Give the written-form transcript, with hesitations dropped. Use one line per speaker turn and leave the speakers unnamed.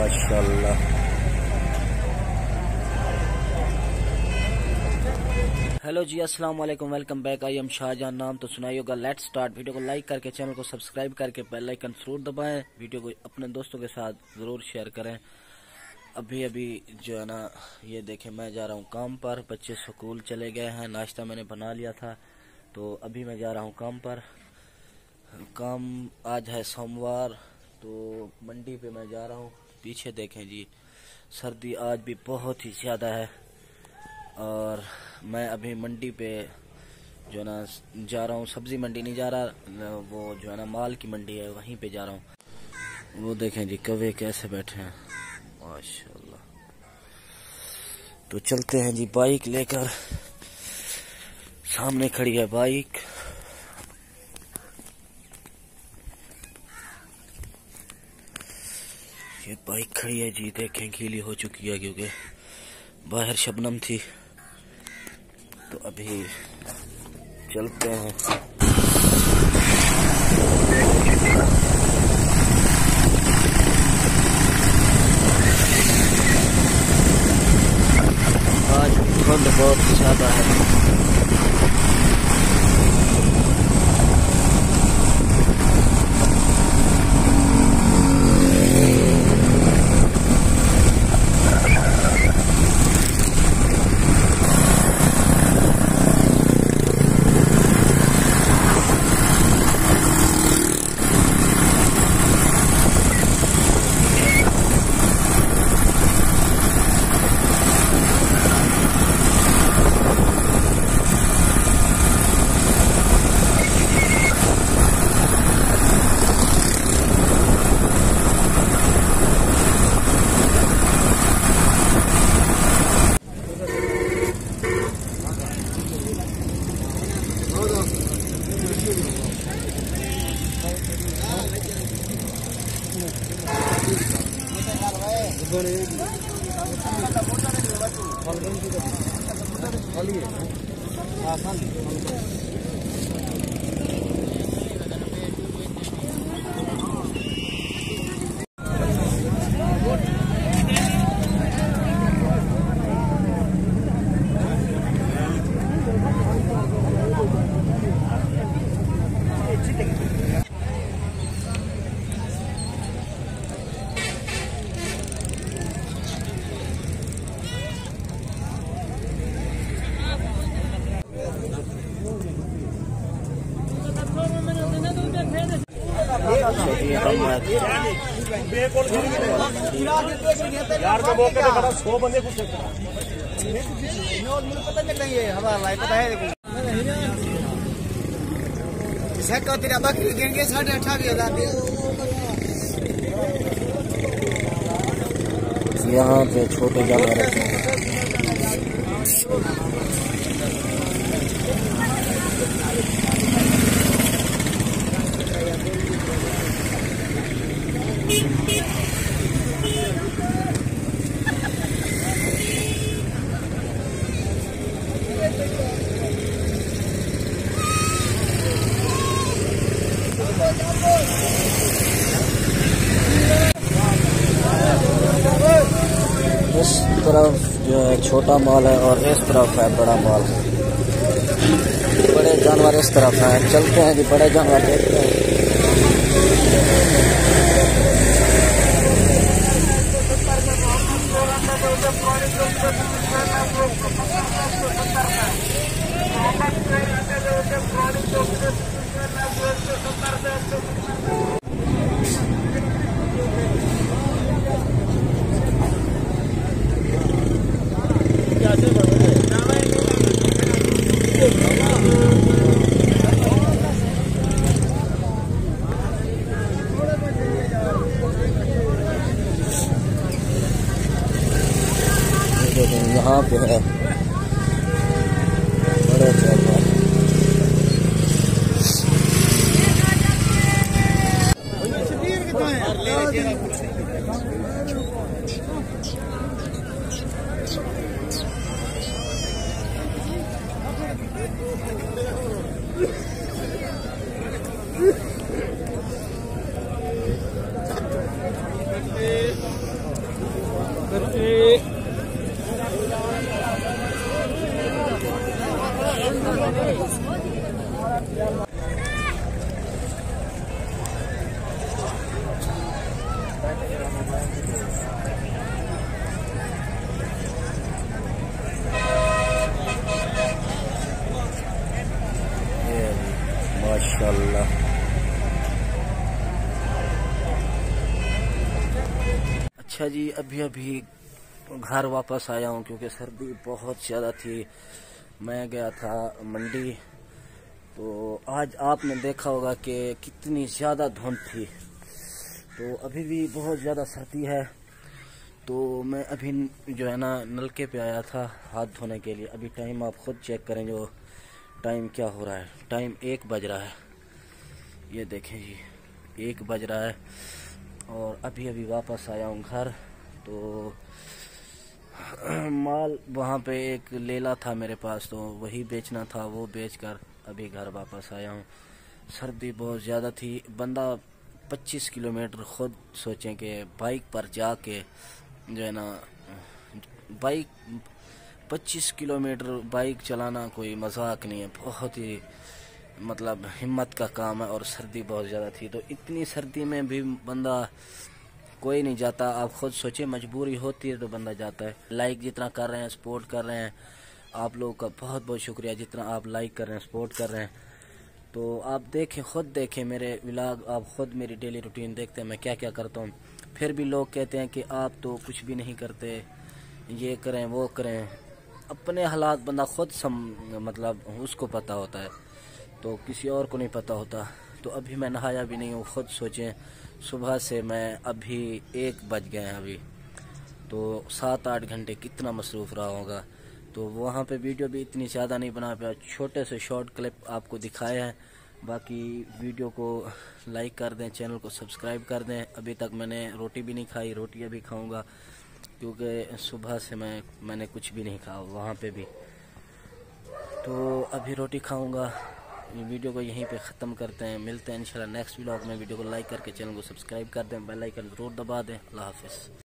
माशाल्लाह। हेलो जी, अस्सलाम वालेकुम, welcome back. I am Shah Jahan, नाम तो सुनाई होगा। Let's start. वीडियो को लाइक करके चैनल को सब्सक्राइब करके बेल आइकन जरूर दबाएं। वीडियो को अपने दोस्तों के साथ ज़रूर शेयर करें। अभी जो है ना, ये देखें, मैं जा रहा हूँ काम पर। बच्चे स्कूल चले गए हैं, नाश्ता मैंने बना लिया था, तो अभी मैं जा रहा हूँ काम पर। काम आज है सोमवार, तो मंडी पे मैं जा रहा हूँ। पीछे देखें जी, सर्दी आज भी बहुत ही ज़्यादा है, और मैं अभी मंडी पे जो है ना जा रहा हूँ। सब्ज़ी मंडी नहीं जा रहा, वो जो है ना माल की मंडी है, वहीं पे जा रहा हूँ। वो देखें जी, कौवे कैसे बैठे हैं, माशाल्लाह। तो चलते हैं जी बाइक लेकर। सामने खड़ी है बाइक। ये बाइक खड़ी है जी, देखें गीली हो चुकी है क्योंकि बाहर शबनम थी। तो अभी चलते हैं। आज ठंड बहुत ज्यादा है।
यार का मौके पे बड़ा 100 बंदे कुछ पता नहीं है हमारा लाइफ पता है। देखो तेरा बकरी गेंगे 28,500
यहाँ पे छोटे जानवर हैं। इस तरफ जो है छोटा माल है और इस तरफ है बड़ा माल। बड़े जानवर इस तरफ हैं। चलते हैं जी, बड़े जानवर देखते हैं। यहाँ पे है बड़े जानवर। माशाल्लाह। अच्छा जी, अभी घर वापस आया हूँ क्योंकि सर्दी बहुत ज़्यादा थी। मैं गया था मंडी, तो आज आपने देखा होगा कि कितनी ज़्यादा धुंध थी। तो अभी भी बहुत ज़्यादा सर्दी है। तो मैं अभी जो है ना नलके पे आया था हाथ धोने के लिए। अभी टाइम आप खुद चेक करें, जो टाइम क्या हो रहा है। टाइम 1 बज रहा है, ये देखें जी 1 बज रहा है। और अभी वापस आया हूँ घर। तो माल वहाँ पे एक लेला था मेरे पास, तो वही बेचना था, वो बेचकर अभी घर वापस आया हूँ। सर्दी बहुत ज़्यादा थी। बंदा 25 किलोमीटर खुद सोचें कि बाइक पर जाके जो है ना, बाइक 25 किलोमीटर बाइक चलाना कोई मजाक नहीं है, बहुत ही मतलब हिम्मत का काम है। और सर्दी बहुत ज़्यादा थी, तो इतनी सर्दी में भी बंदा कोई नहीं जाता। आप खुद सोचिए, मजबूरी होती है तो बंदा जाता है। लाइक जितना कर रहे हैं, सपोर्ट कर रहे हैं, आप लोगों का बहुत बहुत शुक्रिया। जितना आप लाइक कर रहे हैं, सपोर्ट कर रहे हैं, तो आप देखें, खुद देखें मेरे व्लॉग, आप खुद मेरी डेली रूटीन देखते हैं मैं क्या क्या करता हूँ। फिर भी लोग कहते हैं कि आप तो कुछ भी नहीं करते, ये करें वो करें। अपने हालात बंदा खुद मतलब उसको पता होता है, तो किसी और को नहीं पता होता। तो अभी मैं नहाया भी नहीं हूँ। खुद सोचें, सुबह से मैं अभी 1 बज गए हैं अभी, तो 7-8 घंटे कितना मसरूफ़ रहा होगा। तो वहाँ पे वीडियो भी इतनी ज़्यादा नहीं बना पाया, छोटे से शॉर्ट क्लिप आपको दिखाए हैं। बाकी वीडियो को लाइक कर दें, चैनल को सब्सक्राइब कर दें। अभी तक मैंने रोटी भी नहीं खाई, रोटी अभी खाऊंगा क्योंकि सुबह से मैंने कुछ भी नहीं खाया वहाँ पे भी। तो अभी रोटी खाऊंगा। वीडियो को यहीं पे ख़त्म करते हैं, मिलते हैं इंशाल्लाह नेक्स्ट व्लॉग में। वीडियो को लाइक करके चैनल को सब्सक्राइब कर दें, बेल आइकन ज़रूर दबा दें। अल्लाह हाफिज़।